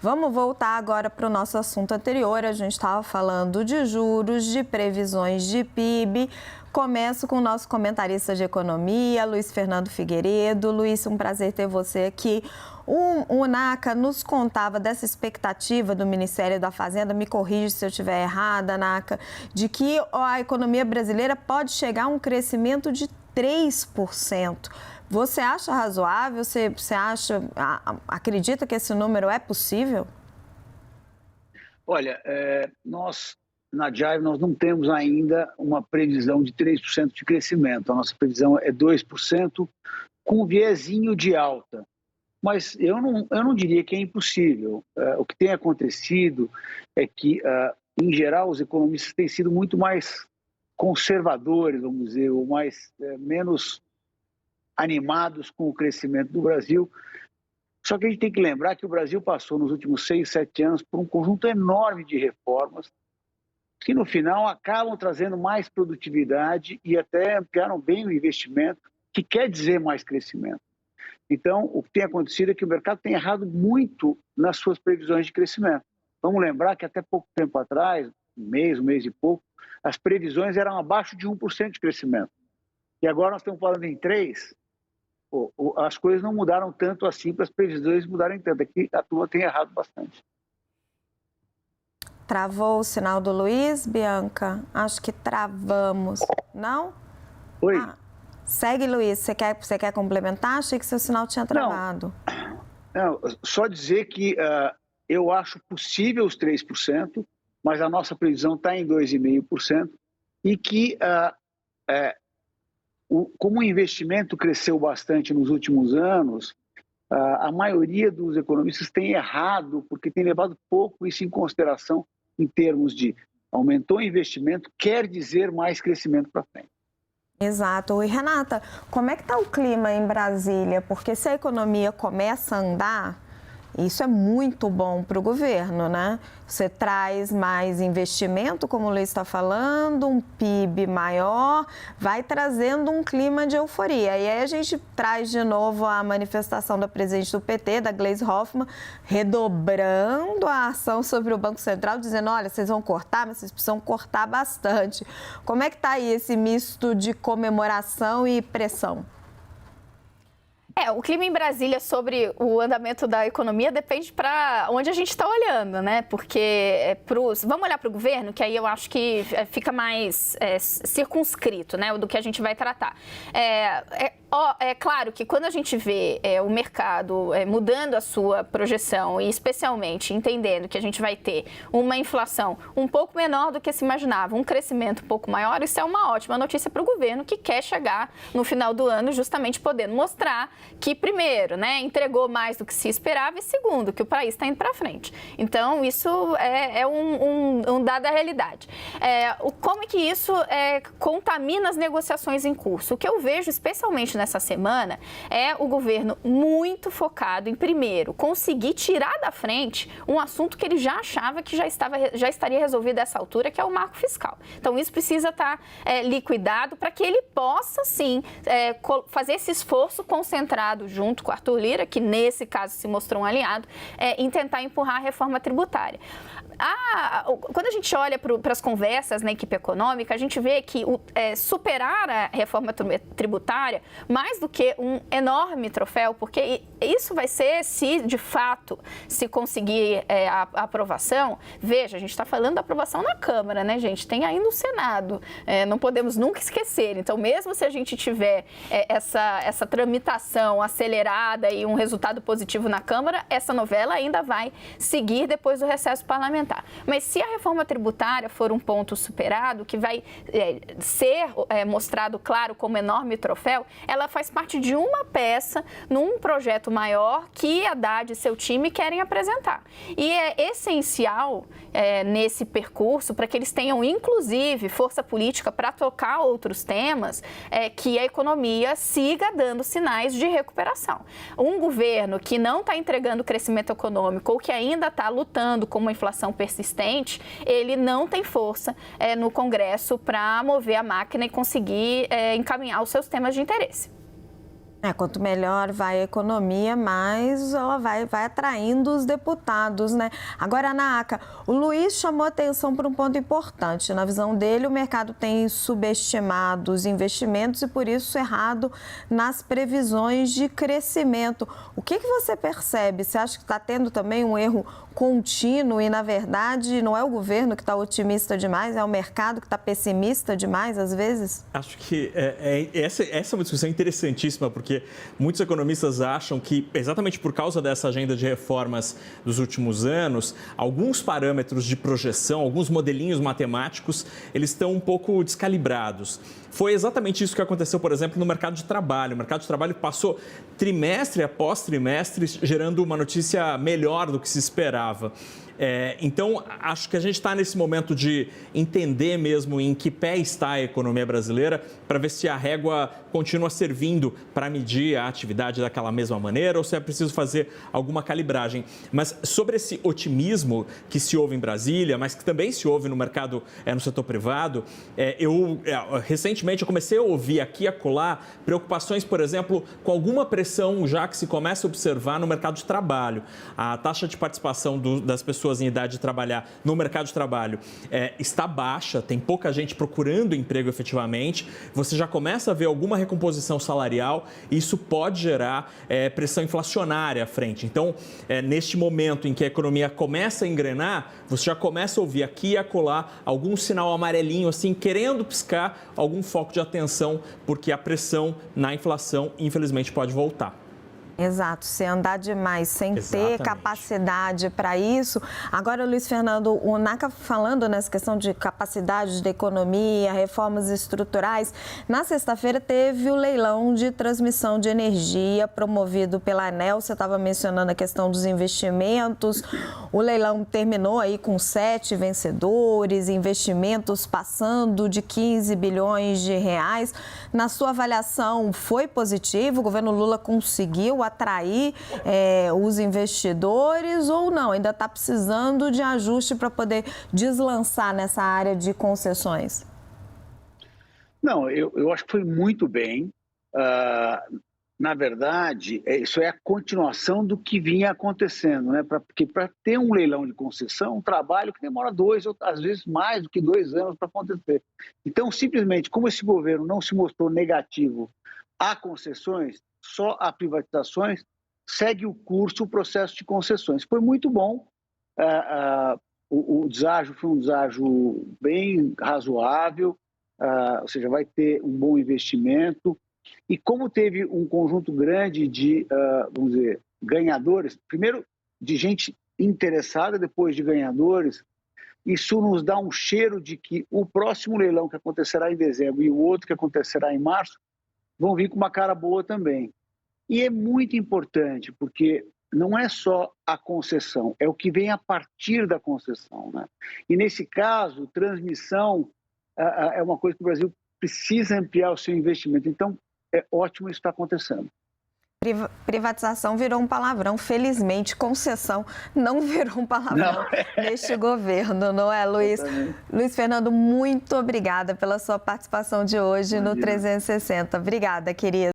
Vamos voltar agora para o nosso assunto anterior. A gente estava falando de juros, de previsões de PIB. Começo com o nosso comentarista de economia, Luiz Fernando Figueiredo. Luiz, um prazer ter você aqui. O NACA nos contava dessa expectativa do Ministério da Fazenda, me corrige se eu estiver errada, NACA, de que a economia brasileira pode chegar a um crescimento de 3%. Você acha razoável? Você acredita que esse número é possível? Olha, nós, na Jive, nós não temos ainda uma previsão de 3% de crescimento. A nossa previsão é 2%, com um viezinho de alta. Mas eu não diria que é impossível. O que tem acontecido é que, em geral, os economistas têm sido muito mais conservadores, vamos dizer, ou menos animados com o crescimento do Brasil. Só que a gente tem que lembrar que o Brasil passou nos últimos 6, 7 anos por um conjunto enorme de reformas que no final acabam trazendo mais produtividade e até ampliaram bem o investimento, que quer dizer mais crescimento. Então, o que tem acontecido é que o mercado tem errado muito nas suas previsões de crescimento. Vamos lembrar que até pouco tempo atrás, um mês e pouco, as previsões eram abaixo de 1% de crescimento. E agora nós estamos falando em 3%. As coisas não mudaram tanto assim para as previsões mudarem tanto. Aqui a turma tem errado bastante. Travou o sinal do Luiz, Bianca? Acho que travamos. Não? Oi. Segue, Luiz. Você quer complementar? Achei que seu sinal tinha travado. Não, só dizer que eu acho possível os 3%, mas a nossa previsão está em 2,5%, e que, como o investimento cresceu bastante nos últimos anos, a maioria dos economistas tem errado, porque tem levado pouco isso em consideração em termos de aumentou o investimento, quer dizer mais crescimento para frente. Exato. E Renata, como é que está o clima em Brasília? Porque se a economia começa a andar, isso é muito bom para o governo, né? Você traz mais investimento, como o Luiz está falando, um PIB maior, vai trazendo um clima de euforia. E aí a gente traz de novo a manifestação da presidente do PT, da Gleisi Hoffmann, redobrando a ação sobre o Banco Central, dizendo, olha, vocês vão cortar, mas vocês precisam cortar bastante. Como é que está aí esse misto de comemoração e pressão? O clima em Brasília sobre o andamento da economia depende para onde a gente está olhando, né? Porque vamos olhar para o governo, que aí eu acho que fica mais circunscrito, né? Do que a gente vai tratar. É claro que quando a gente vê o mercado mudando a sua projeção e especialmente entendendo que a gente vai ter uma inflação um pouco menor do que se imaginava, um crescimento um pouco maior, isso é uma ótima notícia para o governo que quer chegar no final do ano justamente podendo mostrar que, primeiro, né, entregou mais do que se esperava e, segundo, que o país está indo para frente. Então, isso é um dado da realidade. Como é que isso contamina as negociações em curso? O que eu vejo, especialmente nessa semana, é o governo muito focado em, primeiro, conseguir tirar da frente um assunto que ele já achava que já estaria resolvido a essa altura, que é o marco fiscal. Então, isso precisa estar liquidado para que ele possa, sim, fazer esse esforço concentrado junto com o Arthur Lira, que nesse caso se mostrou um aliado, em tentar empurrar a reforma tributária. Quando a gente olha para as conversas na equipe econômica, a gente vê que superar a reforma tributária, mais do que um enorme troféu, porque isso vai ser, se de fato se conseguir a aprovação, veja, a gente está falando da aprovação na Câmara, né, gente? Tem ainda o Senado, não podemos nunca esquecer. Então, mesmo se a gente tiver essa tramitação acelerada e um resultado positivo na Câmara, essa novela ainda vai seguir depois do recesso parlamentar. Mas se a reforma tributária for um ponto superado, que vai ser mostrado, claro, como enorme troféu, ela faz parte de uma peça num projeto maior que Haddad e seu time querem apresentar. E é essencial nesse percurso, para que eles tenham, inclusive, força política para tocar outros temas, que a economia siga dando sinais de recuperação. Um governo que não está entregando crescimento econômico ou que ainda está lutando com uma inflação persistente, ele não tem força no Congresso para mover a máquina e conseguir encaminhar os seus temas de interesse. Quanto melhor vai a economia, mais ela vai atraindo os deputados, né? Agora, Naka, o Luiz chamou atenção para um ponto importante. Na visão dele, o mercado tem subestimado os investimentos e, por isso, errado nas previsões de crescimento. O que você percebe? Você acha que está tendo também um erro contínuo e, na verdade, não é o governo que está otimista demais, é o mercado que está pessimista demais, às vezes? Acho que essa é uma discussão interessantíssima, porque muitos economistas acham que, exatamente por causa dessa agenda de reformas dos últimos anos, alguns parâmetros de projeção, alguns modelinhos matemáticos, eles estão um pouco descalibrados. Foi exatamente isso que aconteceu, por exemplo, no mercado de trabalho. O mercado de trabalho passou trimestre após trimestre gerando uma notícia melhor do que se esperava. Então, acho que a gente está nesse momento de entender mesmo em que pé está a economia brasileira para ver se a régua continua servindo para medir a atividade daquela mesma maneira ou se é preciso fazer alguma calibragem. Mas sobre esse otimismo que se ouve em Brasília, mas que também se ouve no mercado, no setor privado, recentemente eu comecei a ouvir aqui e acolá preocupações, por exemplo, com alguma pressão já que se começa a observar no mercado de trabalho. A taxa de participação das pessoas em idade de trabalhar no mercado de trabalho está baixa, tem pouca gente procurando emprego efetivamente, você já começa a ver alguma recomposição salarial e isso pode gerar pressão inflacionária à frente. Então, neste momento em que a economia começa a engrenar, você já começa a ouvir aqui e acolá algum sinal amarelinho, assim, querendo piscar algum foco de atenção, porque a pressão na inflação, infelizmente, pode voltar. Exato, se andar demais sem Exatamente. ter capacidade para isso. Agora, Luiz Fernando, o Naka falando nessa questão de capacidade da economia, reformas estruturais, na sexta-feira teve o leilão de transmissão de energia promovido pela ANEEL. Você estava mencionando a questão dos investimentos. O leilão terminou aí com 7 vencedores, investimentos passando de 15 bilhões de reais. Na sua avaliação, foi positivo? O governo Lula conseguiu atrair os investidores ou não? Ainda está precisando de ajuste para poder deslançar nessa área de concessões? Não, eu acho que foi muito bem. Na verdade, isso é a continuação do que vinha acontecendo, né? Porque para ter um leilão de concessão, é um trabalho que demora 2 ou às vezes mais do que 2 anos para acontecer. Então, simplesmente, como esse governo não se mostrou negativo a concessões, só a privatizações, segue o curso, o processo de concessões. Foi muito bom, o deságio foi um deságio bem razoável, ou seja, vai ter um bom investimento. E como teve um conjunto grande de, vamos dizer, ganhadores, primeiro de gente interessada, depois de ganhadores, isso nos dá um cheiro de que o próximo leilão que acontecerá em dezembro e o outro que acontecerá em março vão vir com uma cara boa também. E é muito importante, porque não é só a concessão, é o que vem a partir da concessão, né? E nesse caso, transmissão é uma coisa que o Brasil precisa ampliar o seu investimento. Então, é ótimo isso estar acontecendo. Privatização virou um palavrão, felizmente, concessão não virou um palavrão neste governo, não é, Luiz? Exatamente. Luiz Fernando, muito obrigada pela sua participação de hoje no 360. Obrigada, querida.